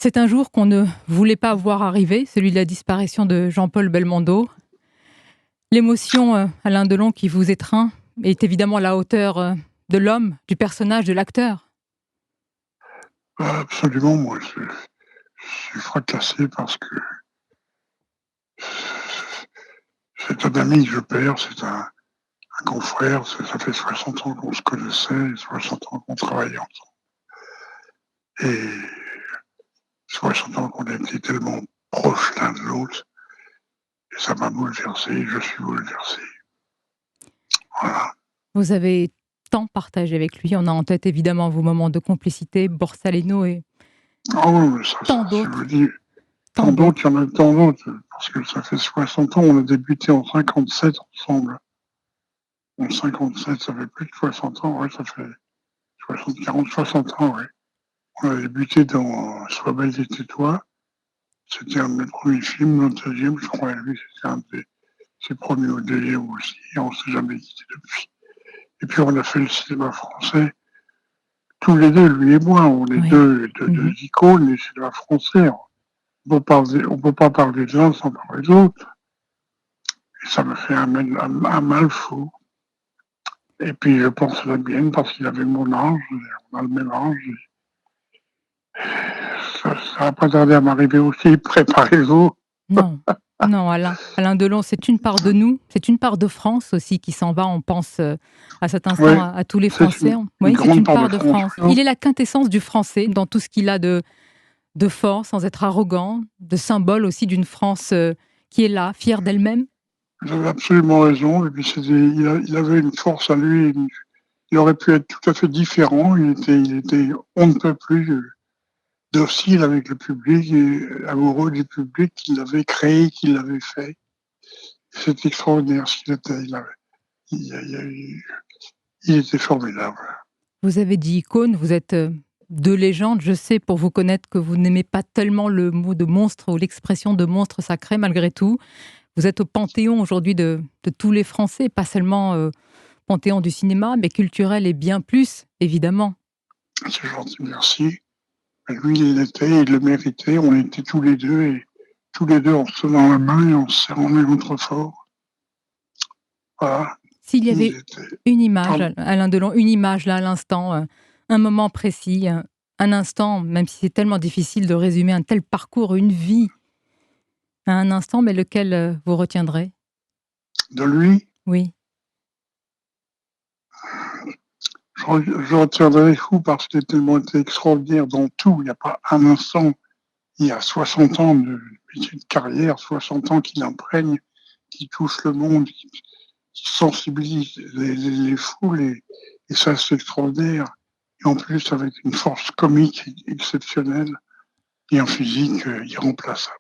C'est un jour qu'on ne voulait pas voir arriver, celui de la disparition de Jean-Paul Belmondo. L'émotion, Alain Delon, qui vous étreint, est évidemment à la hauteur de l'homme, du personnage, de l'acteur. Absolument, moi je suis fracassé parce que c'est un ami que je perds, c'est un confrère, ça fait 60 ans qu'on se connaissait, 60 ans qu'on travaillait ensemble. Et 60 ans qu'on a été tellement proches l'un de l'autre, et ça m'a bouleversé, je suis bouleversé. Voilà. Vous avez tant partagé avec lui. On a en tête évidemment vos moments de complicité, Borsalino et Ah oui, tant je d'autres, veux dire, tant tant d'autres, d'autres. il y en a tant d'autres, parce que ça fait 60 ans, on a débuté en 57 ensemble. En 57, ça fait plus de 60 ans, ouais, ça fait 60, 40, 60 ans, ouais. On a débuté dans Sois belle et tais-toi. C'était un de mes premiers films, le deuxième, je crois, lui, c'était un de ses premiers ou deuxième aussi, et on s'est jamais quitté depuis. Et puis on a fait le cinéma français, tous les deux, lui et moi, on est Oui. deux icônes du cinéma français. On peut pas parler de l'un sans parler de l'autre. Et ça me fait un mal fou. Et puis je pense à la mienne parce qu'il avait mon âge, on a le même âge. Ça va pas tarder à m'arriver aussi, préparez-vous. Non, non, Alain Delon, c'est une part de nous, c'est une part de France aussi qui s'en va. On pense à cet Oui, instant à tous les c'est Français. une Oui, c'est grande une part de part de France. France. Il est la quintessence du Français dans tout ce qu'il a de fort, sans être arrogant, de symbole aussi d'une France qui est là, fière d'elle-même. Vous avez absolument raison. Et puis il avait une force à lui. Il aurait pu être tout à fait différent. Il était on ne peut plus docile avec le public et amoureux du public qu'il avait créé, qu'il avait fait. C'est extraordinaire ce qu'il était. Il était formidable. Vous avez dit icône, vous êtes deux légendes. Je sais, pour vous connaître, que vous n'aimez pas tellement le mot de monstre ou l'expression de monstre sacré, malgré tout. Vous êtes au panthéon aujourd'hui de tous les Français, pas seulement panthéon du cinéma, mais culturel et bien plus, évidemment. C'est gentil, merci. Et lui, il l'était, il le méritait. On était tous les deux et tous les deux en se tenant la main et en se serrant l'un l'autre fort. Voilà. S'il y Il avait était. une image, Pardon. Alain Delon, une image là à l'instant, un moment précis, un instant, même si c'est tellement difficile de résumer un tel parcours, une vie à un instant, mais lequel vous retiendrez? De lui, Oui, je retiendrai fou parce qu'il a tellement été extraordinaire dans tout. Il n'y a pas un instant. Il y a 60 ans de carrière, 60 ans qu'il imprègne, qui touche le monde, qui sensibilise les foules, et ça, c'est extraordinaire. Et en plus, avec une force comique exceptionnelle et un physique irremplaçable.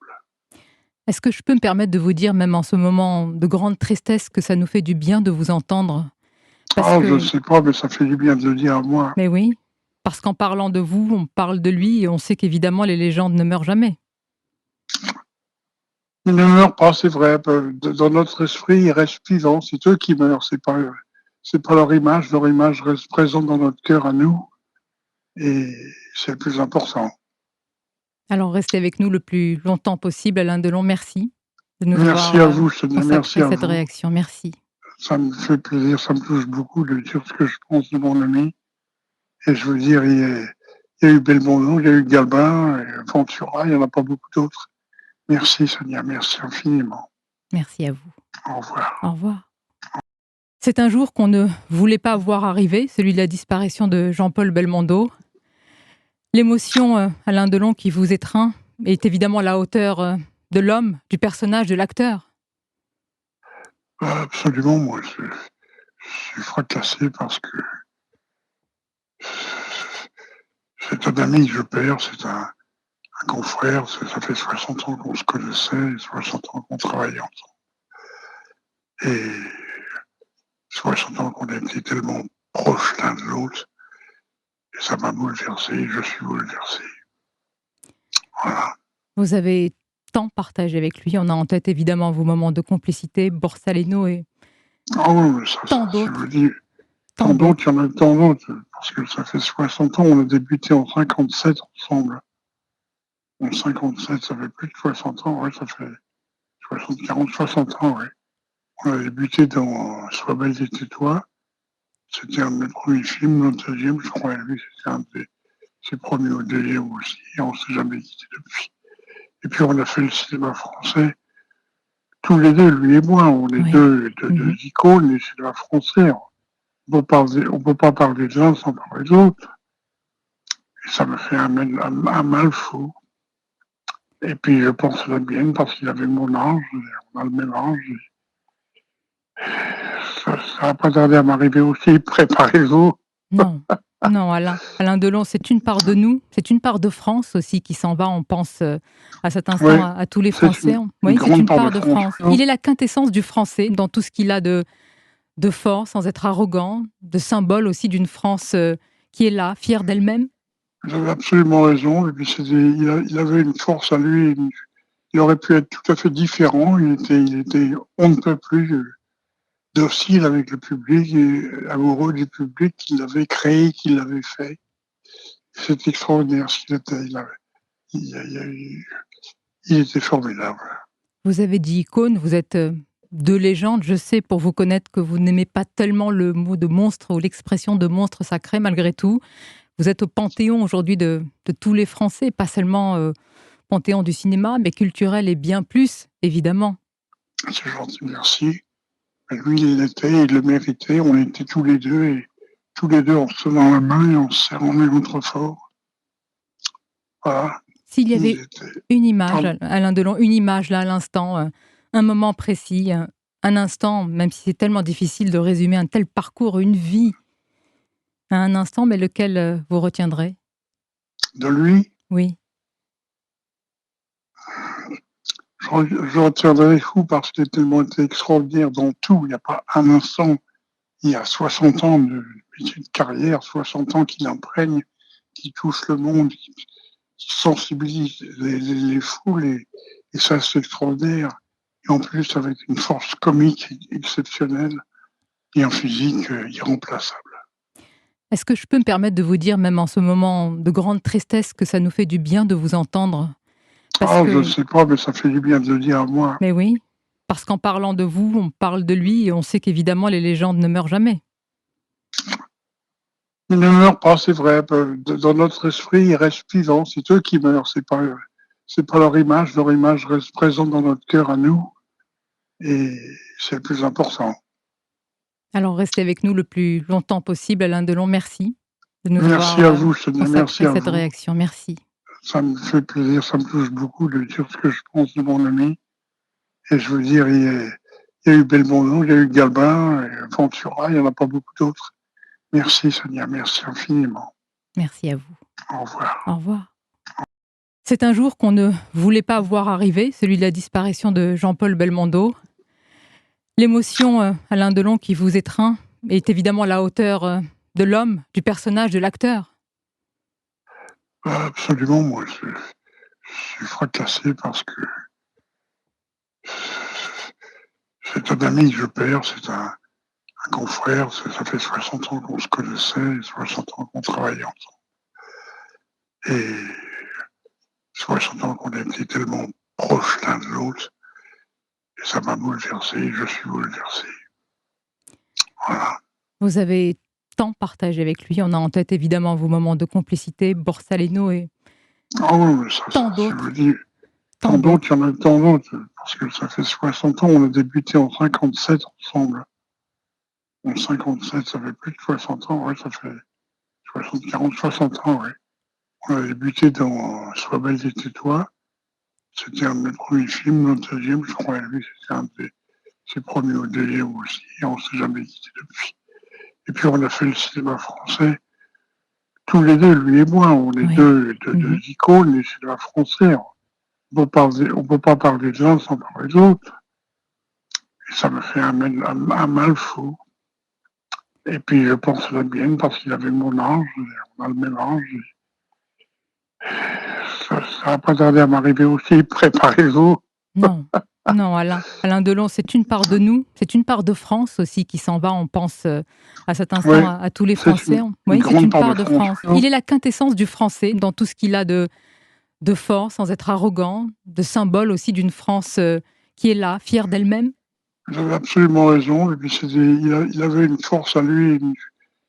est-ce que je peux me permettre de vous dire, même en ce moment de grande tristesse, que ça nous fait du bien de vous entendre? Parce Ah, je ne que, sais pas, mais ça fait du bien de le dire à moi. mais oui, parce qu'en parlant de vous, on parle de lui et on sait qu'évidemment les légendes ne meurent jamais. Ils ne meurent pas, c'est vrai. Dans notre esprit, ils restent vivants. C'est eux qui meurent. C'est pas leur image. Leur image reste présente dans notre cœur à nous. Et c'est le plus important. Alors restez avec nous le plus longtemps possible, Alain Delon. Merci de nous Merci avoir à vous, Sonia. Merci consacré à cette vous. réaction. Merci. Ça me fait plaisir. Ça me touche beaucoup de dire ce que je pense de mon ami. Et je veux dire, il y a eu Belmondo, il y a eu Gabin, Ventura, il n'y en a pas beaucoup d'autres. Merci, Sonia. Merci infiniment. Merci à vous. Au revoir. Au revoir. C'est un jour qu'on ne voulait pas voir arriver, celui de la disparition de Jean-Paul Belmondo. L'émotion, Alain Delon, qui vous étreint, est évidemment à la hauteur de l'homme, du personnage, de l'acteur. Absolument, moi, je suis fracassé parce que c'est un ami que je perds, c'est un confrère, ça fait 60 ans qu'on se connaissait, 60 ans qu'on travaillait ensemble. Et 60 ans qu'on a été tellement proches l'un de l'autre, et ça m'a bouleversé, je suis bouleversé. Voilà. Vous avez tant partagé avec lui. On a en tête évidemment vos moments de complicité, Borsalino et Ah oui, tant je veux d'autres, dire, tant tant d'autres, d'autres. il y en a tant d'autres, parce que ça fait 60 ans, on a débuté en 57 ensemble. En 57, ça fait plus de 60 ans, ouais, ça fait 60 ans, ouais. On a débuté dans Sois belle et tais-toi. C'était un de mes premiers films, le deuxième, je crois, lui, c'était un de ses premiers au deuxième aussi, et on s'est jamais quitté depuis. Et puis on a fait le cinéma français, tous les deux, lui et moi, on est Oui. deux icônes du cinéma français. On peut pas parler de l'un sans parler de l'autre. Et ça me fait un mal fou. Et puis je pense à la mienne parce qu'il avait mon âge, on a le même âge. Ça va pas tarder à m'arriver aussi, préparez-vous. Non, non, Alain. Alain Delon, c'est une part de nous, c'est une part de France aussi qui s'en va. On pense à cet instant Ouais, à tous les c'est Français. une Oui, c'est grande une part de part de France. France. Il est la quintessence du Français dans tout ce qu'il a de fort, sans être arrogant, de symbole aussi d'une France qui est là, fière d'elle-même. Vous avez absolument raison. Et puis il avait une force à lui. Il aurait pu être tout à fait différent. Il était on ne peut plus docile avec le public et amoureux du public qu'il avait créé, qu'il avait fait. C'est extraordinaire ce qu'il était. Il était formidable. Vous avez dit icône, vous êtes deux légendes. Je sais pour vous connaître que vous n'aimez pas tellement le mot de monstre ou l'expression de monstre sacré malgré tout. Vous êtes au panthéon aujourd'hui de tous les Français, pas seulement panthéon du cinéma, mais culturel et bien plus, évidemment. C'est gentil, merci. Lui, il l'était, il le méritait. On était tous les deux et tous les deux en se tenant la main et en se serrant les mains trop fort. Voilà. S'il y Il avait était. une image, Pardon. Alain Delon, une image là à l'instant, un moment précis, un instant, même si c'est tellement difficile de résumer un tel parcours, une vie à un instant, mais lequel vous retiendrez? De lui, Oui, je retiendrai les coups parce qu'il a tellement été extraordinaire dans tout. Il n'y a pas un instant. Il y a 60 ans de carrière, 60 ans qu'il imprègne, qui touche le monde, qui sensibilise les foules et ça c'est extraordinaire. Et en plus avec une force comique exceptionnelle et un physique irremplaçable. est-ce que je peux me permettre de vous dire, même en ce moment de grande tristesse, que ça nous fait du bien de vous entendre? Parce Ah, je ne que sais pas, mais ça fait du bien de le dire à moi. mais oui, parce qu'en parlant de vous, on parle de lui et on sait qu'évidemment les légendes ne meurent jamais. Ils ne meurent pas, c'est vrai. Dans notre esprit, ils restent vivants. C'est eux qui meurent. C'est pas leur image reste présente dans notre cœur à nous. Et c'est le plus important. Alors restez avec nous le plus longtemps possible, Alain Delon, merci de nous Merci avoir à vous, Sonia, merci consacré à cette vous. réaction. Merci. Ça me fait plaisir, ça me touche beaucoup de dire ce que je pense de mon ami. Et je veux dire, il y a eu Belmondo, il y a eu Gabin, Ventura, il n'y en a pas beaucoup d'autres. Merci Sonia, merci infiniment. Merci à vous. Au revoir. Au revoir. C'est un jour qu'on ne voulait pas voir arriver, celui de la disparition de Jean-Paul Belmondo. L'émotion, Alain Delon, qui vous étreint, est évidemment à la hauteur de l'homme, du personnage, de l'acteur. Absolument, moi je suis fracassé parce que c'est un ami que je perds, c'est un confrère, ça fait 60 ans qu'on se connaissait, 60 ans qu'on travaillait ensemble. Et 60 ans qu'on a été tellement proches l'un de l'autre, et ça m'a bouleversé, je suis bouleversé. Voilà. Vous avez tant partagé avec lui. On a en tête évidemment vos moments de complicité, Borsalino et Ah oui, tant je vous d'autres, dis, tant tant d'autres, d'autres. il y en a tant d'autres, parce que ça fait 60 ans, on a débuté en 57 ensemble. En 57, ça fait plus de 60 ans, ouais, ça fait 60 ans, ouais. On a débuté dans Sois belle et tais-toi. C'était un de mes premiers films, le deuxième, je crois, lui, c'était un de ses premiers au deuxième aussi, et on s'est jamais quitté depuis. Et puis on a fait le cinéma français, tous les deux, lui et moi, on est Oui. deux icônes du cinéma français. On peut pas parler de l'un sans parler de l'autre. Et ça me fait un mal fou. Et puis je pense à la mienne parce qu'il avait mon âge, on a le même âge. Ça va pas tarder à m'arriver aussi, préparez-vous. Non, non, Alain. Alain Delon, c'est une part de nous, c'est une part de France aussi qui s'en va. On pense à cet instant Oui, à tous les c'est Français. une Oui, c'est grande une part de part de France. France. Il est la quintessence du Français dans tout ce qu'il a de force, sans être arrogant, de symbole aussi d'une France qui est là, fière d'elle-même? Vous avez absolument raison et puis il avait une force à lui,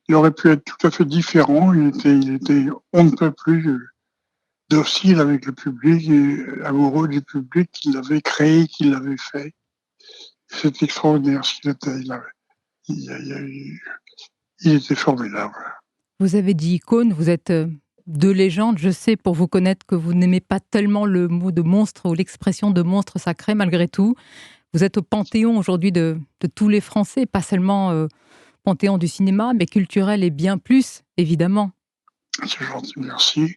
il aurait pu être tout à fait différent. Il était on ne peut plus, docile avec le public et amoureux du public qu'il avait créé, qu'il avait fait. C'est extraordinaire ce qu'il était. Il était formidable. Vous avez dit icône, vous êtes, deux légendes. Je sais pour vous connaître que vous n'aimez pas tellement le mot de monstre ou l'expression de monstre sacré malgré tout. Vous êtes au panthéon aujourd'hui de tous les Français, pas seulement, panthéon du cinéma, mais culturel et bien plus, évidemment. C'est gentil, merci.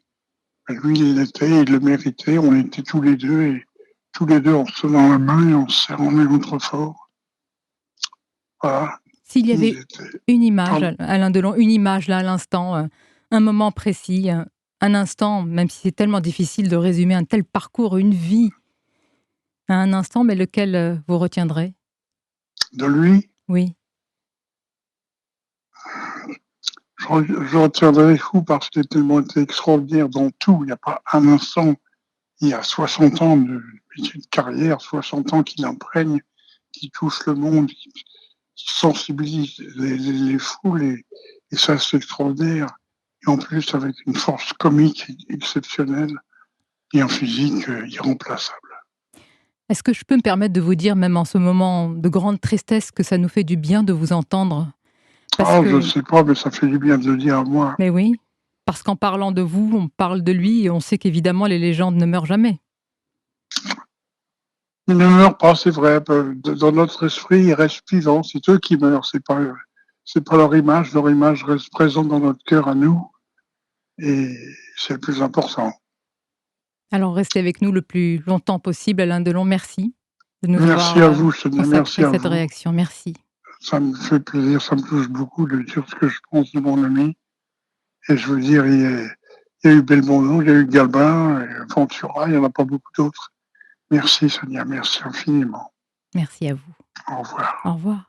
Lui, il l'était, il le méritait. On était tous les 2 en se tenant la main et en se serrant l'un l'autre fort. Voilà. S'il y Il avait était une image, pardon? Alain Delon, une image là, à l'instant, un moment précis, un instant, même si c'est tellement difficile de résumer un tel parcours, une vie à un instant, mais lequel, vous retiendrez? De lui, Oui. je retiendrai fou parce qu'il a tellement été extraordinaire dans tout. Il n'y a pas un instant. Il y a 60 ans de carrière, 60 ans qu'il imprègne, qui touche le monde, qui sensibilise les foules et ça, c'est extraordinaire. Et en plus, avec une force comique exceptionnelle et un physique irremplaçable. Est-ce que je peux me permettre de vous dire, même en ce moment de grande tristesse, que ça nous fait du bien de vous entendre? Parce Ah, je ne que sais pas, mais ça fait du bien de le dire à moi. mais oui, parce qu'en parlant de vous, on parle de lui et on sait qu'évidemment les légendes ne meurent jamais. Ils ne meurent pas, c'est vrai. Dans notre esprit, ils restent vivants. C'est eux qui meurent. C'est pas leur image. Leur image reste présente dans notre cœur à nous. Et c'est le plus important. Alors restez avec nous le plus longtemps possible, Alain Delon. Merci de nous Merci à avoir, vous, Sonia. Merci consacré à cette vous. réaction. Merci. Ça me fait plaisir, ça me touche beaucoup de dire ce que je pense de mon ami. Et je veux dire, il y a eu Belmondo, il y a eu Gabin, et Ventura, il n'y en a pas beaucoup d'autres. Merci Sonia, merci infiniment. Merci à vous. Au revoir. Au revoir.